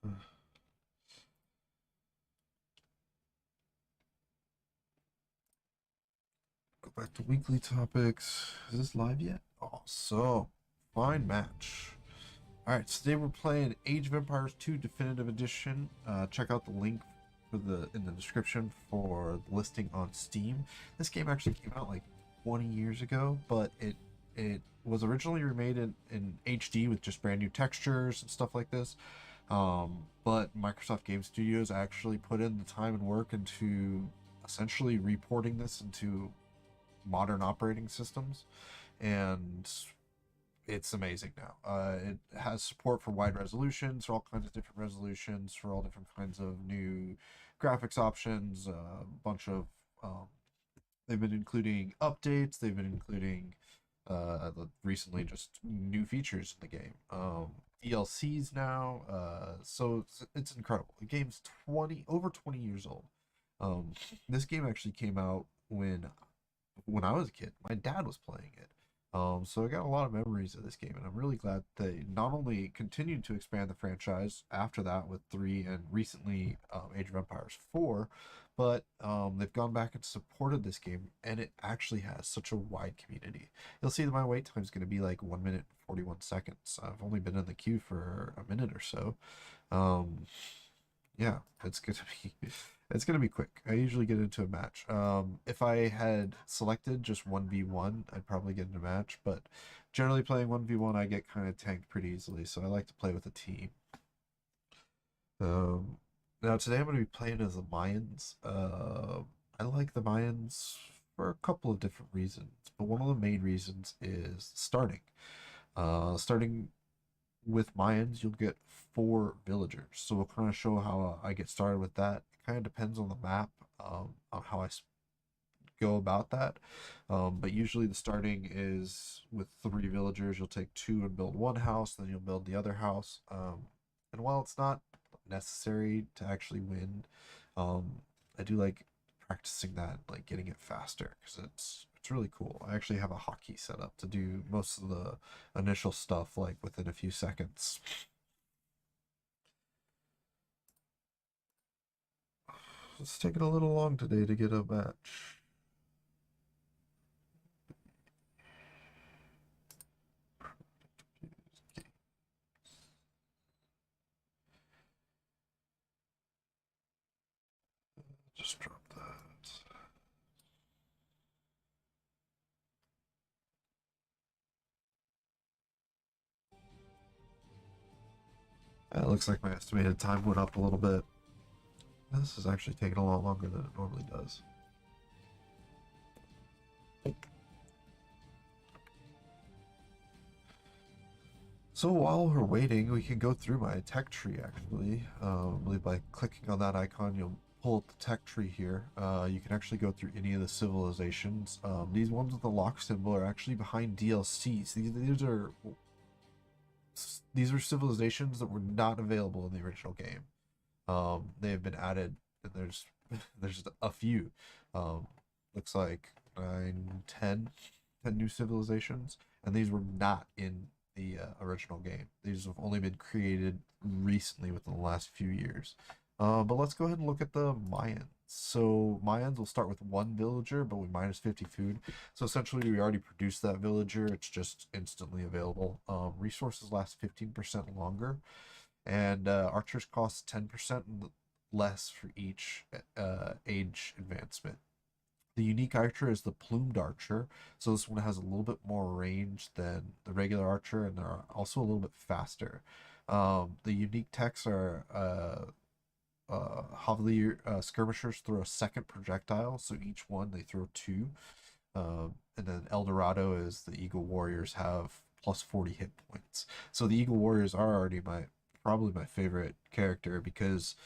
Go back to weekly topics. Is this live yet? Oh, so fine match. All right, so today we're playing Age of Empires 2 Definitive Edition. Check out the link for the in the description for the listing on Steam. This game actually came out like 20 years ago, but it was originally remade in HD with just brand new textures and stuff like this. But Microsoft Game Studios actually put in the time and work into essentially reporting this into modern operating systems, and it's amazing now. It has support for wide resolutions, for all kinds of different resolutions, for all different kinds of new graphics options. A bunch of they've been including updates. They've been including recently just new features in the game. DLCs now. So it's incredible. The game's 20 years old. This game actually came out when I was a kid. My dad was playing it. So I got a lot of memories of this game, and I'm really glad they not only continued to expand the franchise after that with 3 and recently Age of Empires 4, but they've gone back and supported this game, and it actually has such a wide community. You'll see that my wait time is going to be like 1 minute and 41 seconds. I've only been in the queue for a minute or so. Um, yeah, it's gonna be quick. I usually get into a match. If I had selected just 1v1, I'd probably get in a match, but generally playing 1v1, I get kind of tanked pretty easily, so I like to play with a team. Um, Now today I'm gonna be playing as the Mayans. I like the Mayans for a couple of different reasons, but one of the main reasons is starting. Starting with Mayans, you'll get 4 villagers. So we'll kind of show how I get started with that. It kind of depends on the map, on how go about that. But usually the starting is with 3 villagers. You'll take 2 and build one house, then you'll build the other house. And while it's not necessary to actually win, I do like practicing that, like getting it faster, because it's really cool. I actually have a hotkey set up to do most of the initial stuff like within a few seconds. It's taking a little long today to get a match. Just drop that. It looks like my estimated time went up a little bit. This is actually taking a lot longer than it normally does. So while we're waiting, we can go through my tech tree actually. I believe by clicking on that icon, you'll pull up the tech tree here. You can actually go through any of the civilizations. These ones with the lock symbol are actually behind DLCs. These are civilizations that were not available in the original game. They have been added, and there's a few. Looks like 9, 10 new civilizations, and these were not in the original game. These have only been created recently within the last few years. But let's go ahead and look at the Mayans. So Mayans will start with 1 villager, but with minus 50 food. So essentially, we already produced that villager. It's just instantly available. Resources last 15% longer, and archers cost 10% less for each age advancement. The unique archer is the plumed archer, so this one has a little bit more range than the regular archer, and they're also a little bit faster. The unique techs are Havli skirmishers throw a second projectile, so each one they throw 2. And then Eldorado is the Eagle Warriors have plus 40 hit points. So the Eagle Warriors are already probably my favorite character because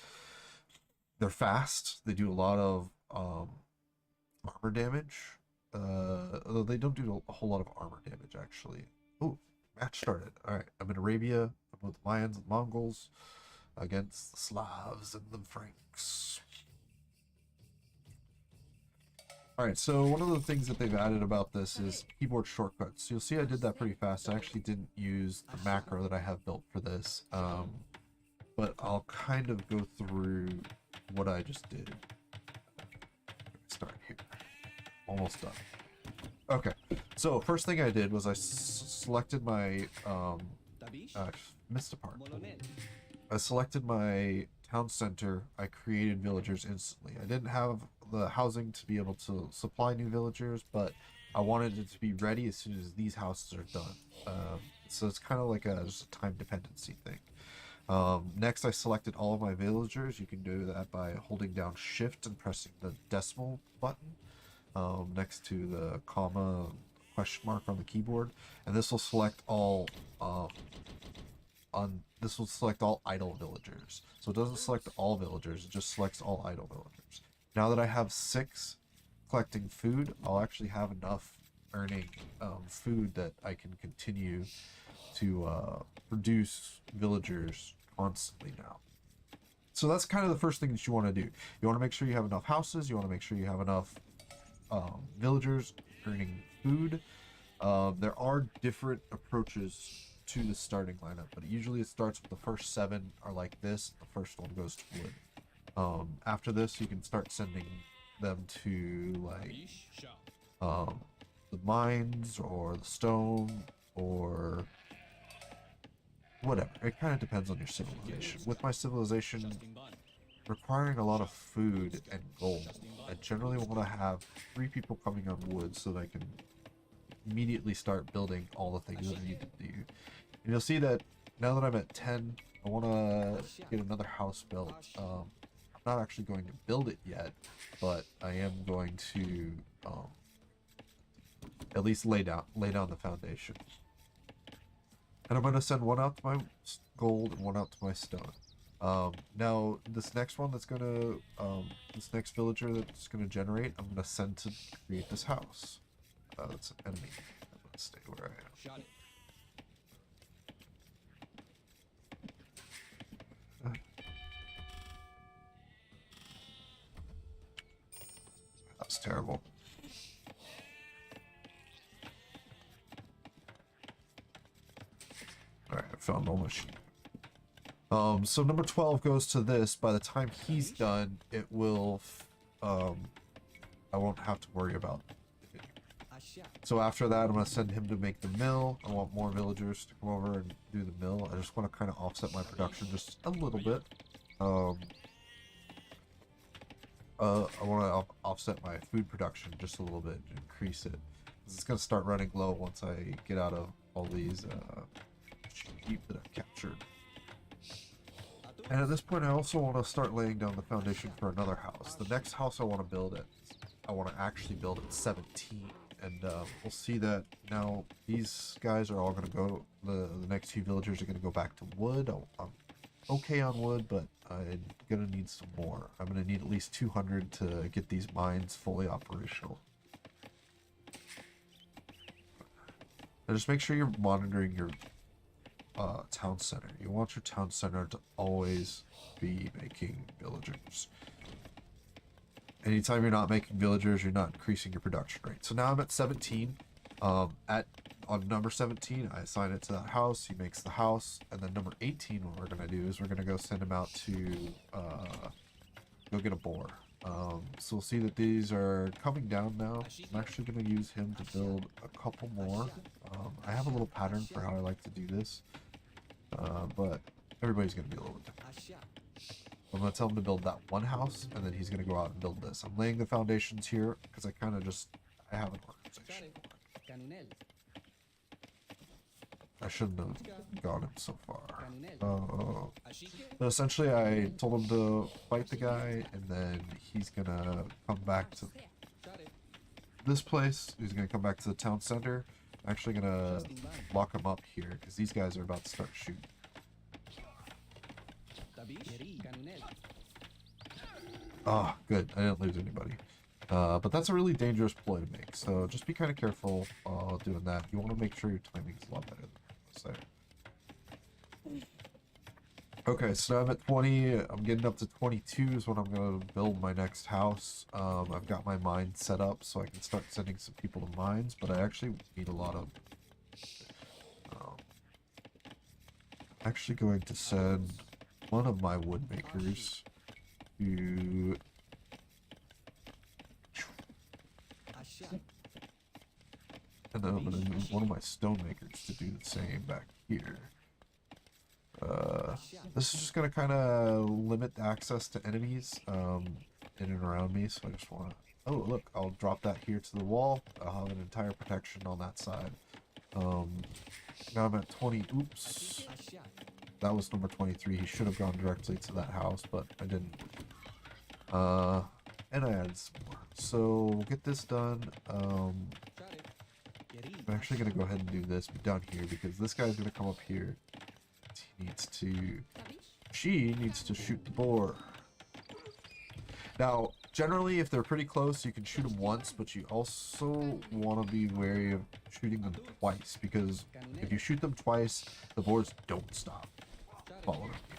they're fast. They do a lot of armor damage. Although they don't do a whole lot of armor damage actually. Oh, match started. All right, I'm in Arabia. I'm with Mayans and Mongols against the Slavs and the Franks. All right, so one of the things that they've added about this is keyboard shortcuts. You'll see I did that pretty fast. I actually didn't use the macro that I have built for this. but I'll kind of go through what I just did. Start here. Almost done. Okay, so first thing I did was I selected my missed a part. I selected my town center. I created villagers instantly. I didn't have the housing to be able to supply new villagers, but I wanted it to be ready as soon as these houses are done. So it's kind of like just a time dependency thing. Next, I selected all of my villagers. You can do that by holding down Shift and pressing the decimal button next to the comma question mark on the keyboard, and this will select all this will select all idle villagers. So it doesn't select all villagers; it just selects all idle villagers. Now that I have 6 collecting food, I'll actually have enough earning food that I can continue to produce villagers constantly now. So that's kind of the first thing that you want to do. You want to make sure you have enough houses. You want to make sure you have enough villagers earning food. There are different approaches to the starting lineup, but usually it starts with the first 7 are like this. The first one goes to wood. After this, you can start sending them to like the mines or the stone or whatever. It kind of depends on your civilization. With my civilization requiring a lot of food and gold, I generally want to have 3 people coming on wood so that I can immediately start building all the things that I need to do. And you'll see that now that I'm at 10, I want to get another house built. I'm not actually going to build it yet, but I am going to at least lay down the foundation. And I'm going to send one out to my gold and one out to my stone. Now this next one that's going to this next villager that's going to generate, I'm going to send to create this house. That's an enemy. I'm going to stay where I am. That's terrible. Alright, I found all my sheep. So number 12 goes to this. By the time he's done, it will, I won't have to worry about it. So after that, I'm going to send him to make the mill. I want more villagers to come over and do the mill. I just want to kind of offset my production just a little bit. I want to offset my food production just a little bit, increase it. It's going to start running low once I get out of all these sheep that I've captured. And at this point, I also want to start laying down the foundation for another house. The next house I want to build I want to actually build at 17. And we'll see that now these guys are all going to go, the next few villagers are going to go back to wood. I'm okay on wood, but I'm going to need some more. I'm going to need at least 200 to get these mines fully operational. And just make sure you're monitoring your town center. You want your town center to always be making villagers. Anytime you're not making villagers, you're not increasing your production rate. So now I'm at 17. On number 17, I assign it to that house. He makes the house. And then number 18, what we're going to do is we're going to go send him out to go get a boar. So we'll see that these are coming down now. I'm actually going to use him to build a couple more. I have a little pattern for how I like to do this. But everybody's going to be a little bit different. I'm going to tell him to build that one house, and then he's going to go out and build this. I'm laying the foundations here because I kind of I have an organization. I shouldn't have got him so far. But essentially, I told him to fight the guy, and then he's going to come back to this place. He's going to come back to the town center. I'm actually going to lock him up here because these guys are about to start shooting. Ah, good. I didn't lose anybody. But that's a really dangerous ploy to make, so just be kind of careful doing that. You want to make sure your timing is a lot better than there. Okay, so now I'm at 20. I'm getting up to 22 is when I'm going to build my next house. I've got my mine set up so I can start sending some people to mines, but I actually need a lot of... actually going to send one of my wood makers to... And then I'm going to move one of my stone makers to do the same back here. This is just going to kind of limit the access to enemies in and around me, so I just want to... Oh, look, I'll drop that here to the wall. I'll have an entire protection on that side. Now I'm at 20. Oops. That was number 23. He should have gone directly to that house, but I didn't. And I added some more. So, we'll get this done. I'm actually going to go ahead and do this down here, because this guy's going to come up here. She needs to shoot the boar. Now, generally, if they're pretty close, you can shoot them once, but you also want to be wary of shooting them twice, because if you shoot them twice, the boars don't stop following you.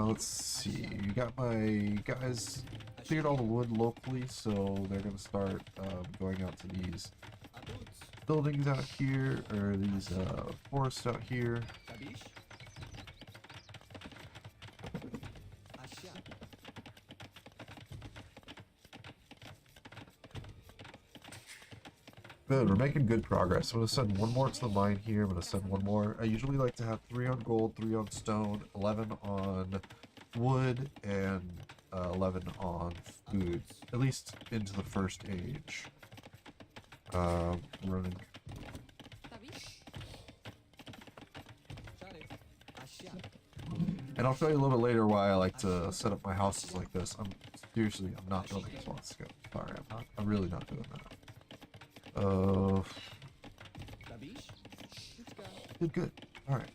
Let's see. You got my guys cleared all the wood locally, so they're going to start going out to these buildings out here, or these forests out here. Good, we're making good progress. I'm going to send one more to the mine here. I'm going to send one more. I usually like to have 3 on gold, 3 on stone, 11 on wood, and 11 on food. At least into the first age. Running. And I'll show you a little bit later why I like to set up my houses like this. I'm not building this one. Sorry, I'm really not doing that. Good. Alright.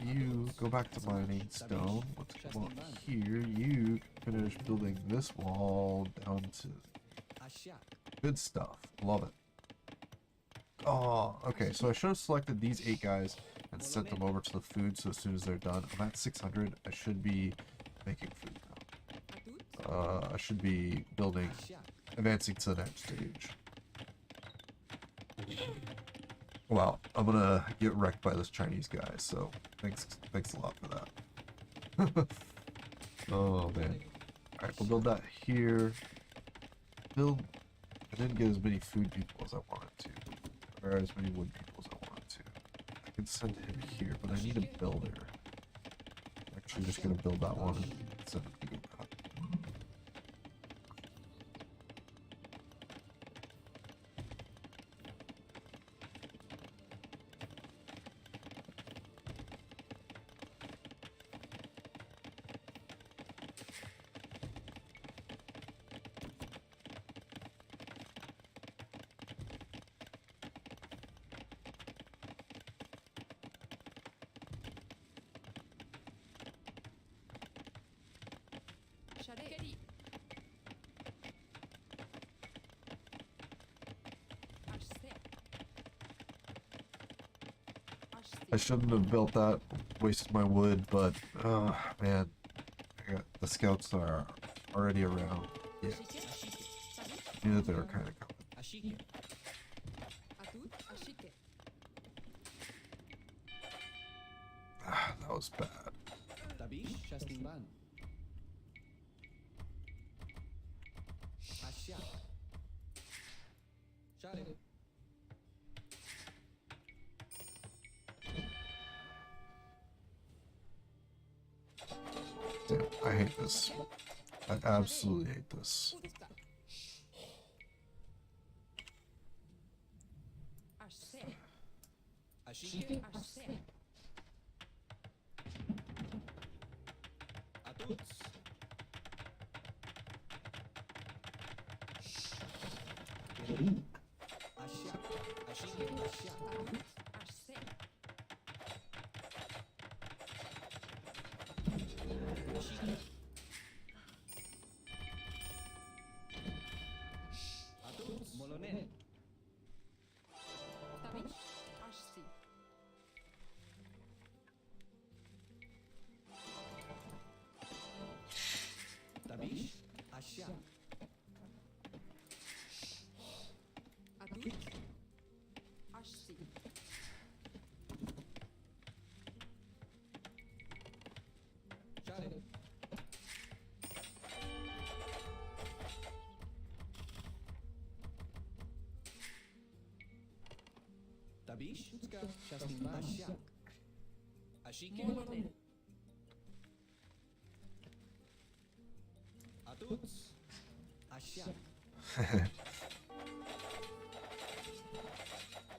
You go back to mining stone. Let's come on here. You finish building this wall down to... Good stuff. Love it. Oh, okay. So I should have selected these 8 guys and sent them over to the food, so as soon as they're done... I'm at 600. I should be making food now. I should be building... Advancing to the next stage. Wow, I'm gonna get wrecked by this Chinese guy, so thanks a lot for that. Oh man. Alright, we'll build that here. I didn't get as many food people as I wanted to. Or as many wood people as I wanted to. I could send him here, but I need a builder. I'm actually just gonna build that one and send him to go cut. I shouldn't have built that, wasted my wood, but, man, the scouts are already around. Yeah. Knew that they were kind of coming. That was bad. Damn, I hate this. I absolutely hate this.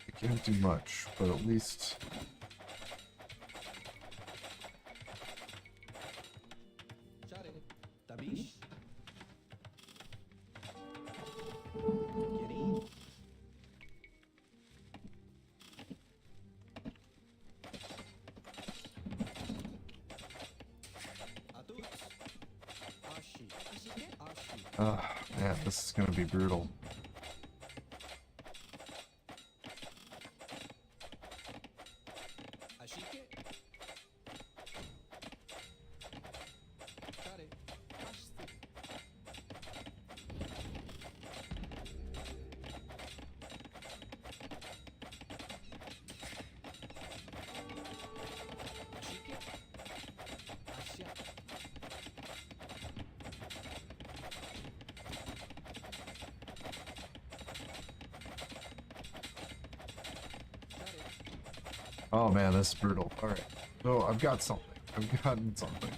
I can't do much, but at least... Man, this is gonna be brutal. Oh man, this is brutal. Alright. So I've got something. I've gotten something.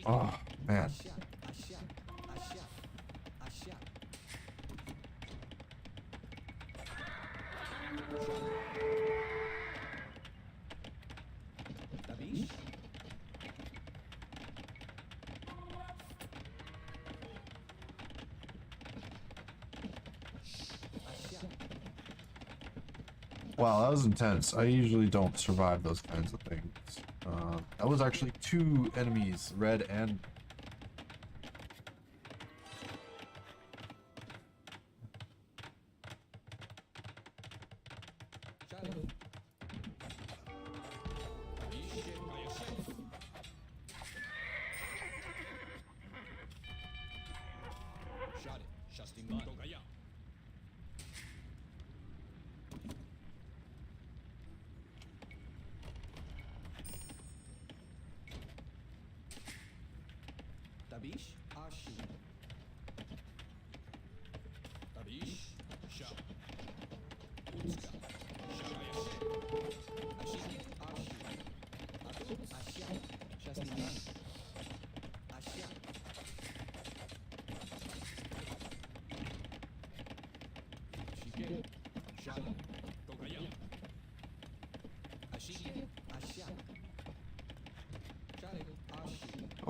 Oh, man. Wow, that was intense. I usually don't survive those kinds of things. That was actually 2 enemies, red and...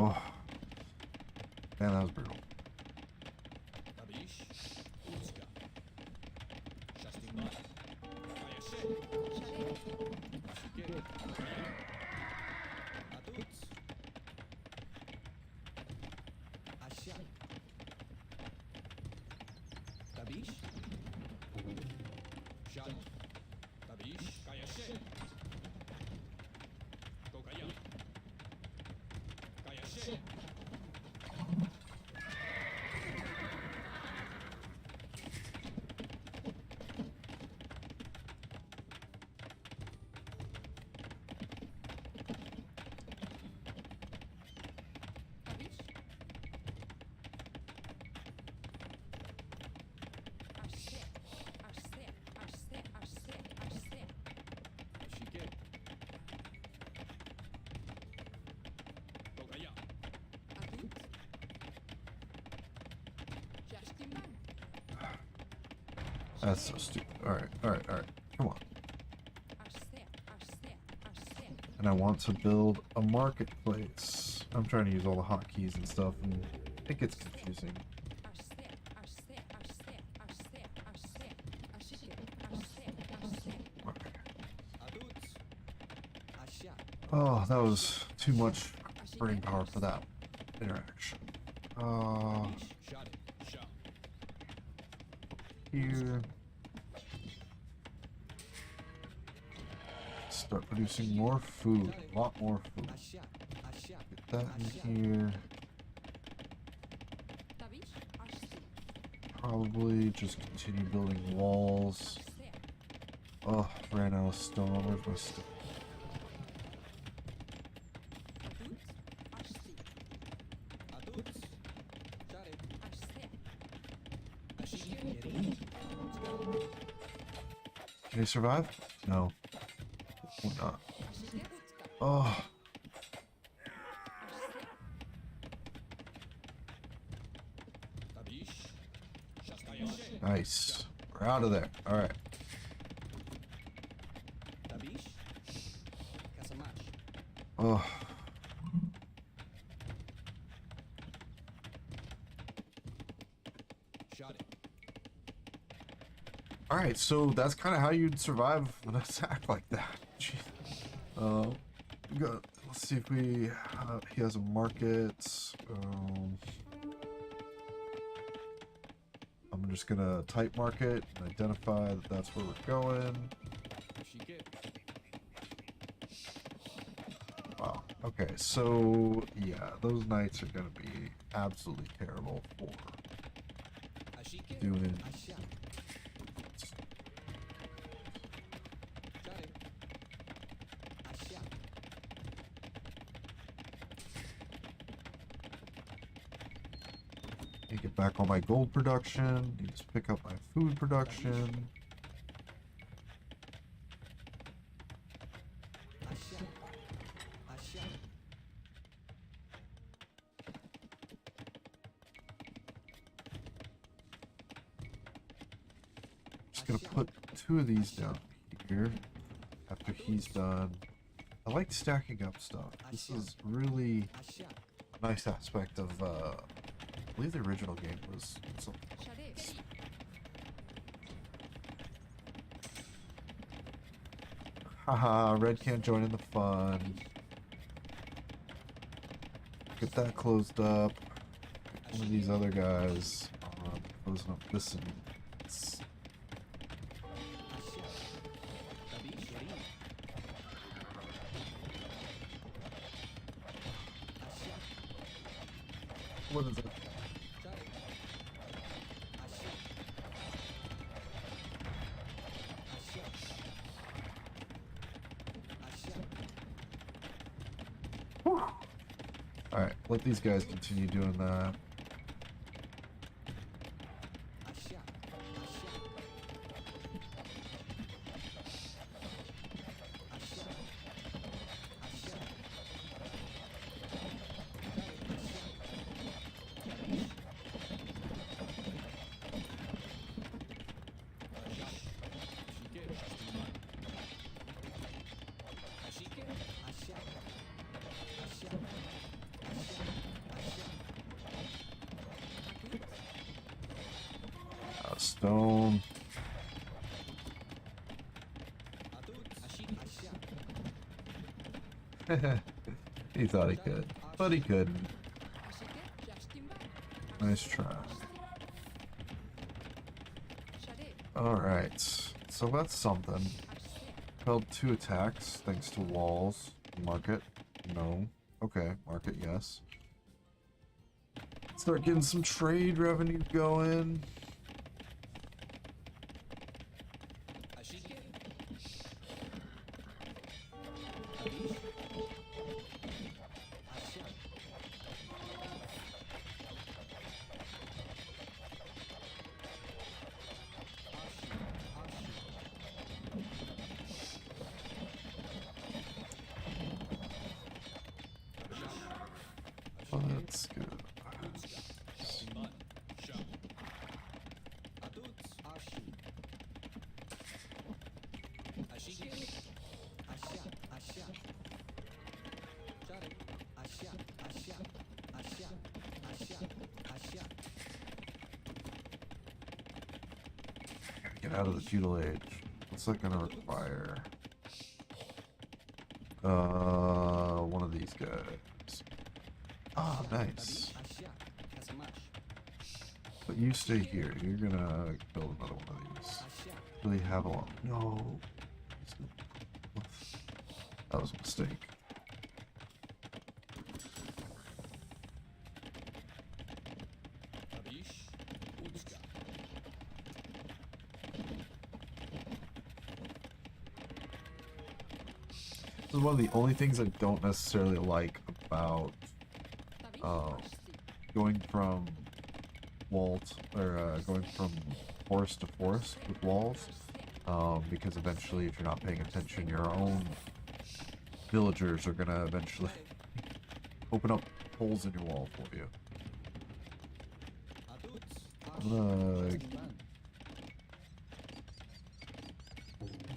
Oh, man, that was brutal. That's so stupid. Alright, alright, alright. Come on. And I want to build a marketplace. I'm trying to use all the hotkeys and stuff, and it gets confusing. Oh, that was too much brain power for that interaction. Here. Start producing more food. A lot more food. Get that in here. Probably just continue building walls. Oh, ran out of stone. Where's my stone? Can he survive? No. Or not. Oh. Nice. We're out of there. Alright. Oh. Alright, so that's kind of how you'd survive an attack like that. Jeez. Let's see if he has a market. I'm just gonna type market and identify that that's where we're going. Wow. Okay, so yeah, those knights are gonna be absolutely terrible for doing. Get back on my gold production. Need to pick up my food production. Just gonna put 2 of these down here after he's done. I like stacking up stuff. This is really a nice aspect of I believe the original game was something. Haha, red can't join in the fun. Get that closed up. One of these other guys closing up this and what is it? Alright, let these guys continue doing that. Stone. He thought he could, but he couldn't. Nice try. Alright, so that's something. Held 2 attacks thanks to walls. Market? No. Okay, market, yes. Start getting some trade revenue going. Let's go. Get out of the feudal age. What's that gonna require? One of these guys. Ah, nice. But you stay here. You're gonna build another one of these. Really have a lot. No. That was a mistake. This is one of the only things I don't necessarily like about going from going from forest to forest with walls, because eventually, if you're not paying attention, your own villagers are gonna eventually open up holes in your wall for you.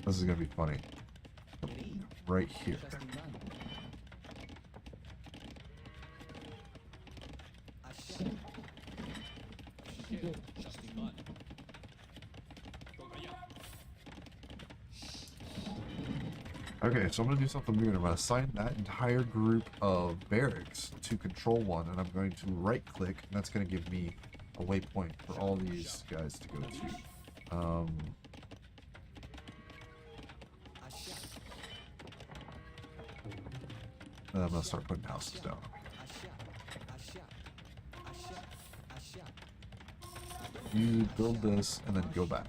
This is gonna be funny. Right here. Okay, so I'm going to do something weird. I'm going to assign that entire group of barracks to control one, and I'm going to right click, and that's going to give me a waypoint for all these guys to go to. And I'm going to start putting houses down. You build this, and then go back.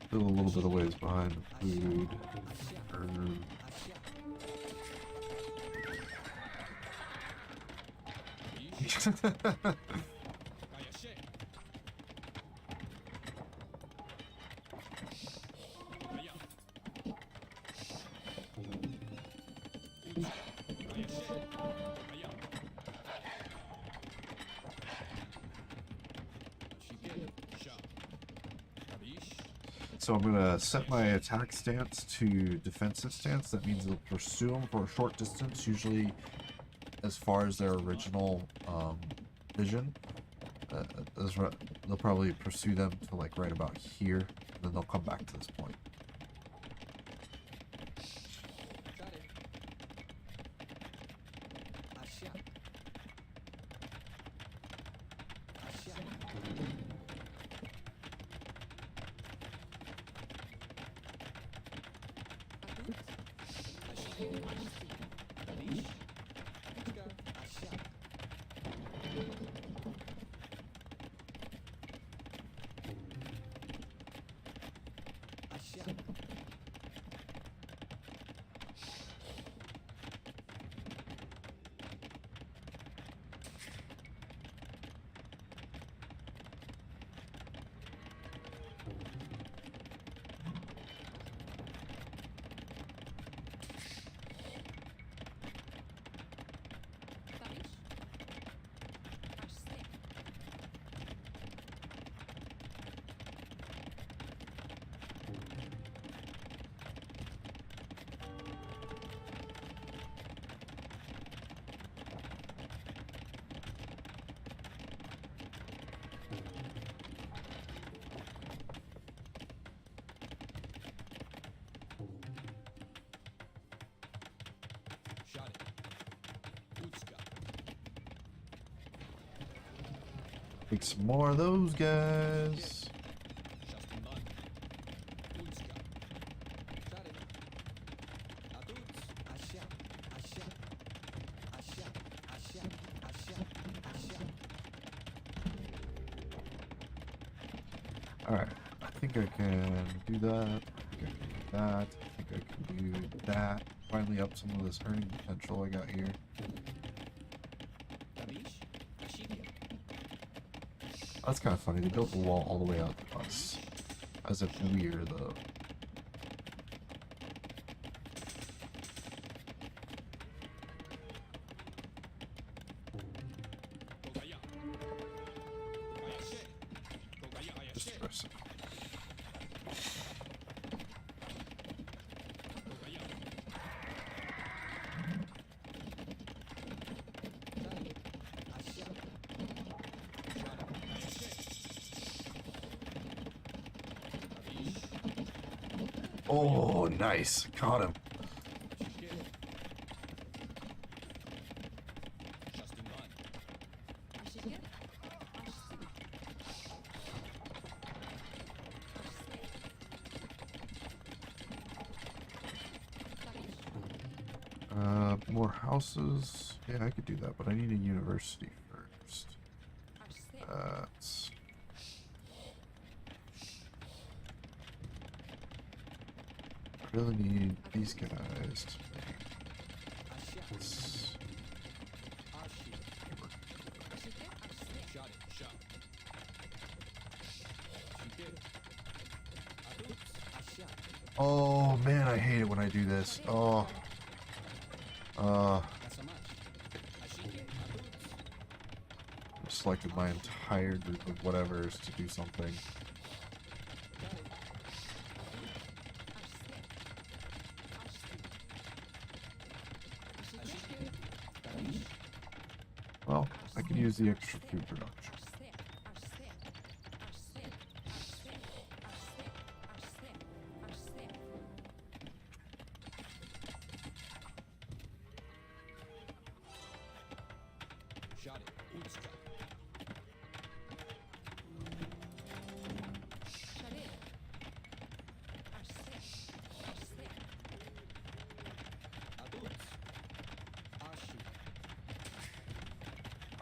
Still a little bit of ways behind the food. So I'm going to set my attack stance to defensive stance. That means it'll pursue them for a short distance, usually as far as their original vision. They'll probably pursue them to like right about here, and then they'll come back to this point. Take some more of those guys. Alright, I think I can do that. I think I can do that. I think I can do that. Finally up some of this earning potential I got here. That's kind of funny. They built the wall all the way out to us. As if we are the... impressive. Oh, nice. Caught him. More houses. Yeah, I could do that, but I need a university first. I really need these guys to make this. Oh man, I hate it when I do this. Oh. I selected my entire group of whatevers to do something. Well, I can use the extra food production.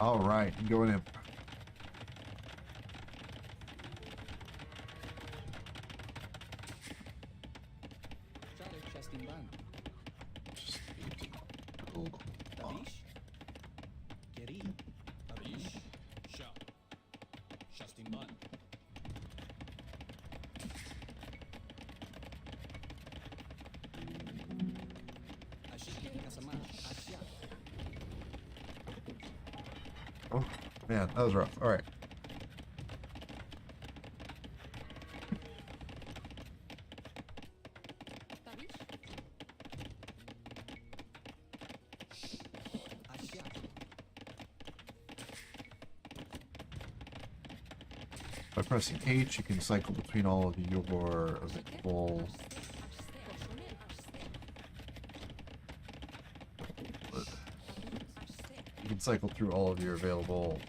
All right, going in. Oh man, that was rough. All right. By pressing H, you can cycle between all of your available. You can cycle through all of your available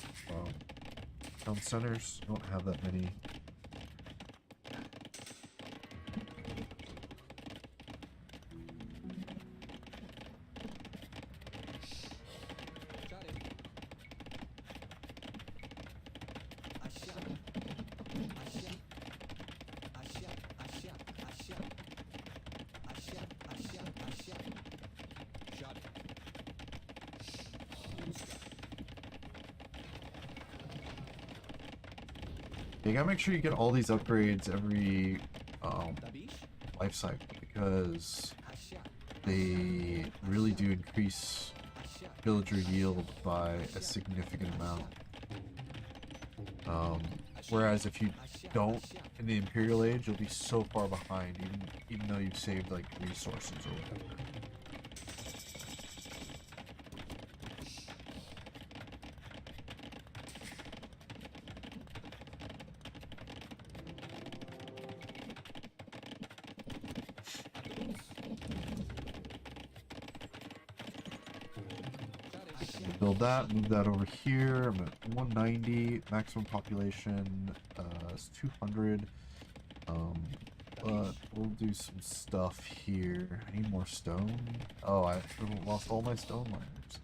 town centers. You don't have that many. You gotta make sure you get all these upgrades every life cycle, because they really do increase villager yield by a significant amount. Whereas if you don't in the Imperial Age, you'll be so far behind, even though you've saved like resources or whatever. Build that, move that over here. I'm at 190, maximum population is 200. But we'll do some stuff here. I need more stone. Oh, I lost all my stone miners.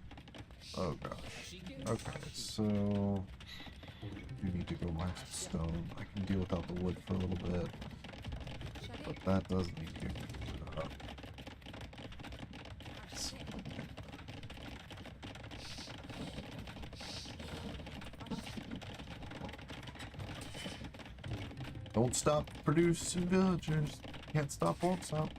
Oh gosh. Okay, so you need to go mine some stone. I can deal without the wood for a little bit, but that does need to get up. Don't stop producing villagers. Can't stop, won't stop.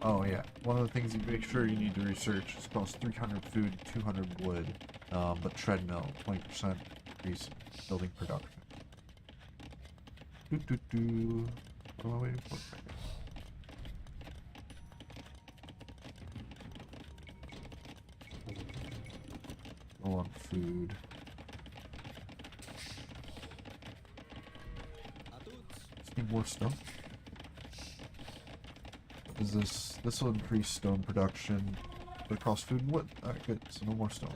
Oh yeah, one of the things you make sure you need to research is cost 300 food, 200 wood, but treadmill, 20% increase building production. What am I waiting for? Low on food. Just need more stone. Is this? This will increase stone production, but cost food and wood. Alright, good. So no more stone.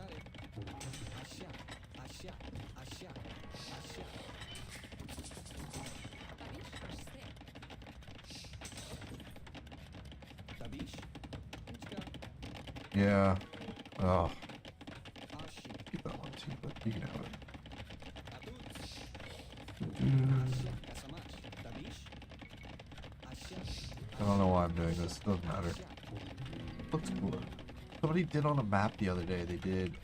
Yeah. Oh. Keep that one too, but you can have it. I don't know why I'm doing this. It doesn't matter. Looks cool. Somebody did on a map the other day. They did,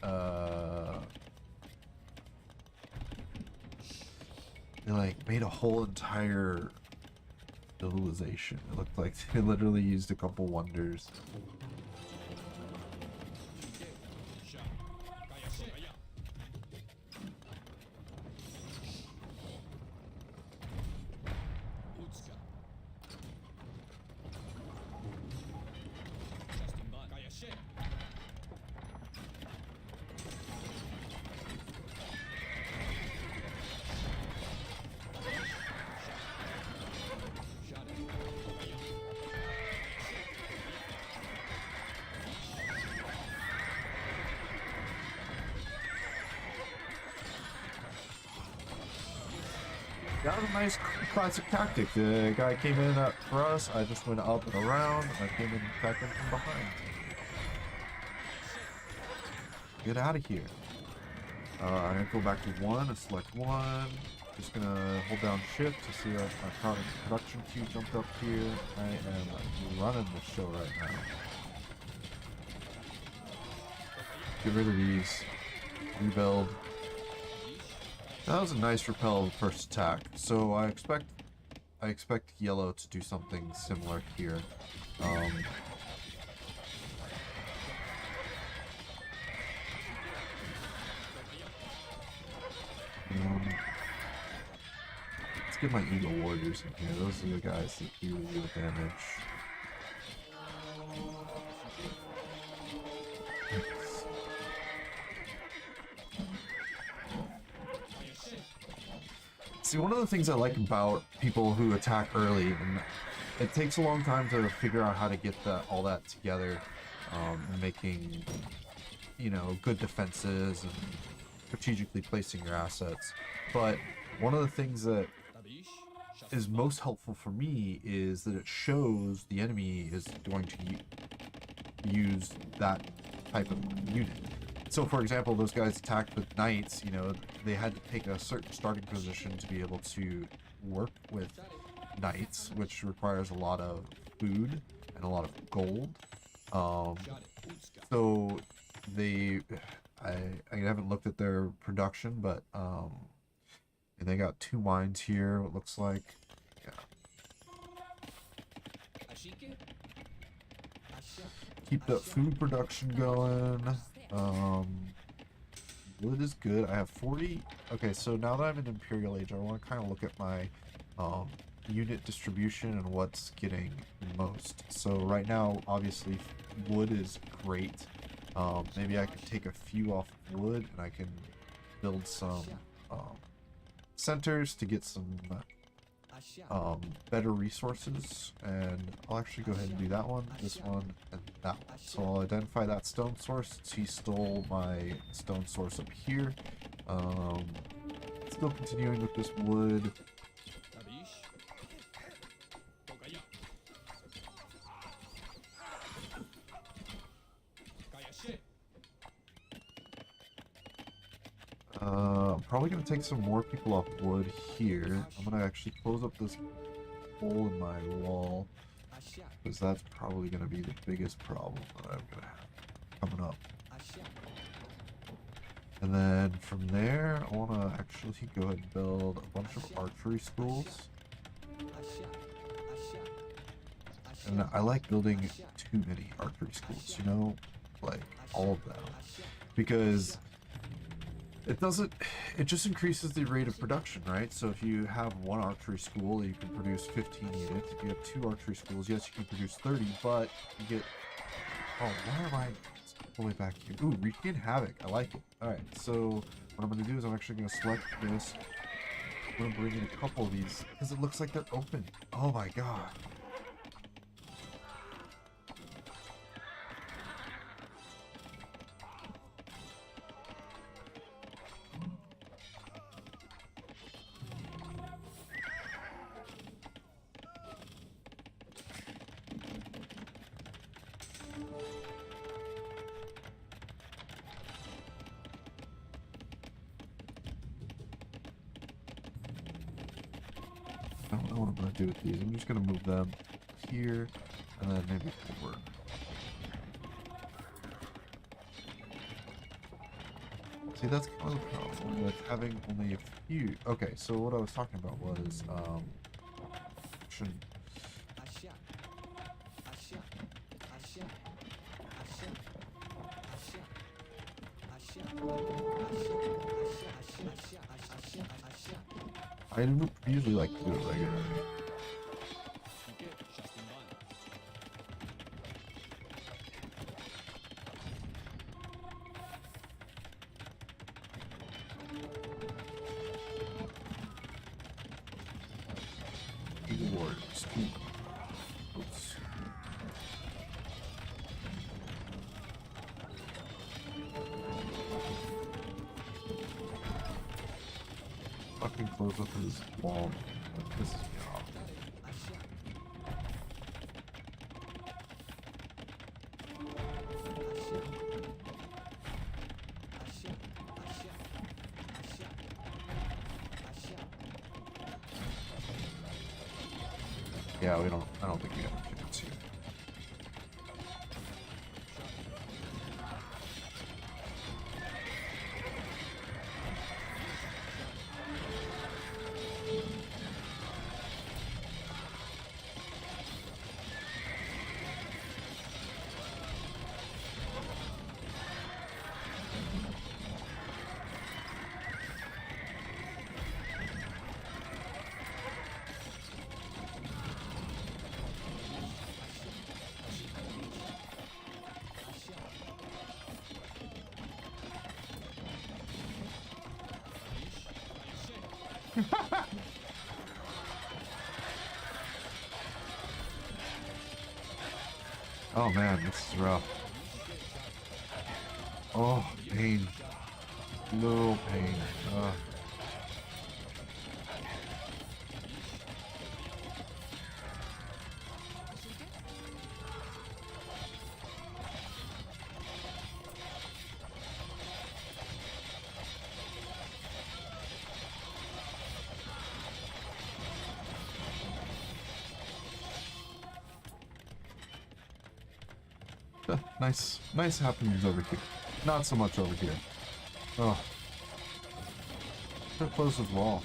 they like made a whole entire civilization. It looked like they literally used a couple wonders. That was a nice classic tactic. The guy came in for us. I just went up and around, and I came in back in from behind. Get out of here. I'm gonna go back to one and select one. Just gonna hold down shift to see our production queue jumped up here. I am running the show right now. Get rid of these. Rebuild. That was a nice repel first attack. So I expect yellow to do something similar here. Let's get my Eagle Warriors in here. Those are the guys that do real damage. See, one of the things I like about people who attack early, and it takes a long time to figure out how to get all that together, making, you know, good defenses and strategically placing your assets. But one of the things that is most helpful for me is that it shows the enemy is going to use that type of unit. So, for example, those guys attacked with knights, you know, they had to take a certain starting position to be able to work with knights, which requires a lot of food and a lot of gold. So I haven't looked at their production, but and they got 2 mines here, it looks like. Yeah. Keep that food production going. Wood is good. I have 40. Okay, so now that I'm in Imperial Age, I want to kind of look at my unit distribution and what's getting the most. So right now, obviously, wood is great. Maybe I could take a few off of wood and I can build some centers to get some better resources, and I'll actually go ahead and do that one, this one, and that one. So I'll identify that stone source. He stole my stone source up here. Still continuing with this wood. I'm probably going to take some more people off wood here. I'm going to actually close up this hole in my wall, because that's probably going to be the biggest problem that I'm going to have coming up. And then from there, I want to actually go ahead and build a bunch of archery schools. And I like building too many archery schools, you know? Like, all of them. Because it just increases the rate of production, right? So if you have one archery school, you can produce 15 units. If you have two archery schools, yes, you can produce 30, but you get... Oh, why am I all the way back here? Ooh, Regain Havoc. I like it. Alright, so what I'm going to do is I'm actually going to select this. I'm going to bring in a couple of these, because it looks like they're open. Oh my god. I don't know what I'm going to do with these. I'm just going to move them here, and then maybe forward. See, that's kind of the problem with having only a few. Okay, so what I was talking about was, shouldn't... I don't usually like to do it regularly. Warriors. Oops. Fucking close up his wall. That pisses me off. Yeah, I don't think we have a chance here. Oh man, this is rough. Oh, pain. No pain. Nice happenings over here. Not so much over here. Oh. They're close as wall.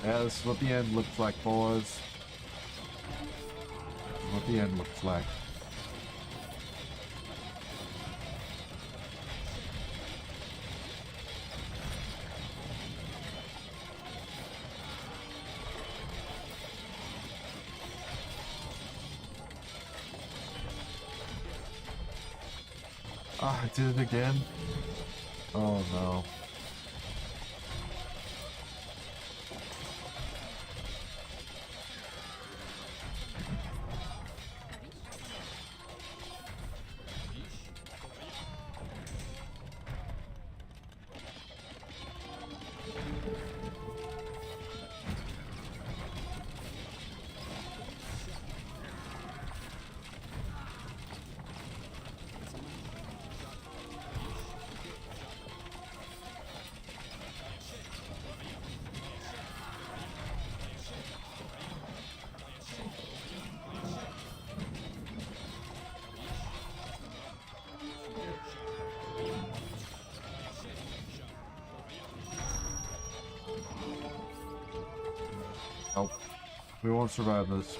Yeah, this is what the end looks like, boys. This is what the end looks like. Ah, I did it again. Oh no. Nope. We won't survive this.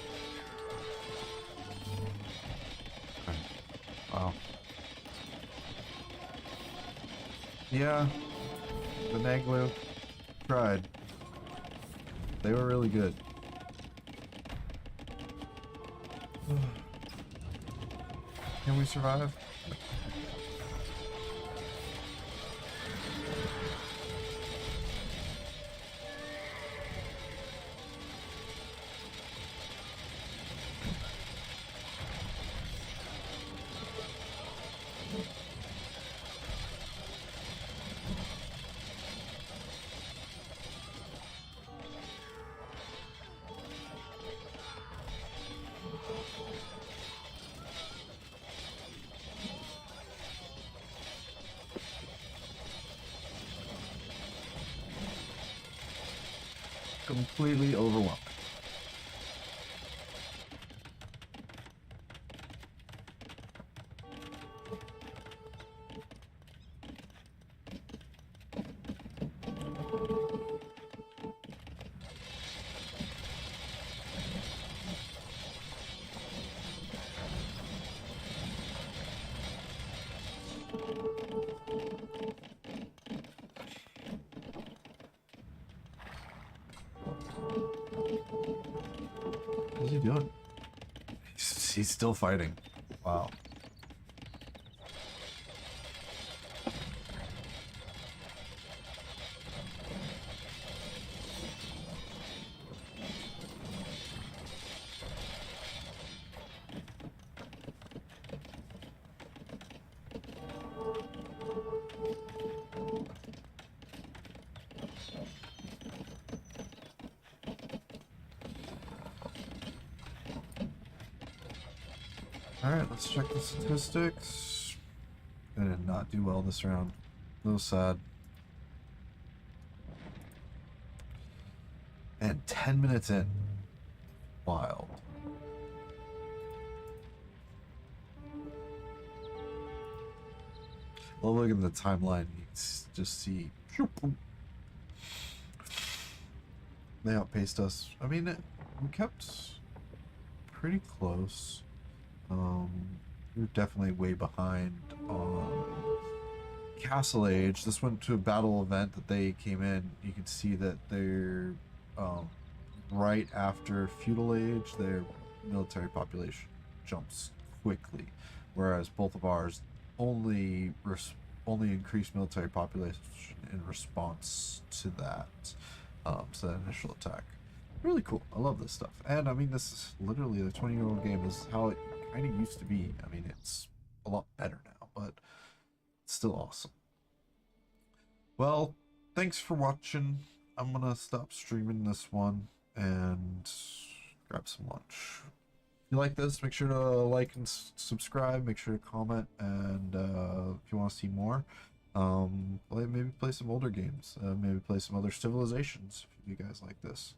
Okay. Wow. Yeah. The Naglu tried. They were really good. Can we survive? Completely overwhelmed. What's he doing? He's still fighting. Wow. Alright, let's check the statistics. I did not do well this round. A little sad. And 10 minutes in. Wild. Well, look at the timeline. You can just see. They outpaced us. I mean, we kept pretty close. We're definitely way behind on Castle Age. This went to a battle event that they came in. You can see that they're right after Feudal Age, their military population jumps quickly, whereas both of ours only increased military population in response to that, that initial attack. Really cool. I love this stuff. And I mean, this is literally a 20-year-old game. This is how it kind of used to be. I mean, it's a lot better now, but it's still awesome. Well, thanks for watching. I'm gonna stop streaming this one and grab some lunch. If you like this, make sure to like and subscribe. Make sure to comment, and if you want to see more, maybe play some older games. Maybe play some other civilizations if you guys like this.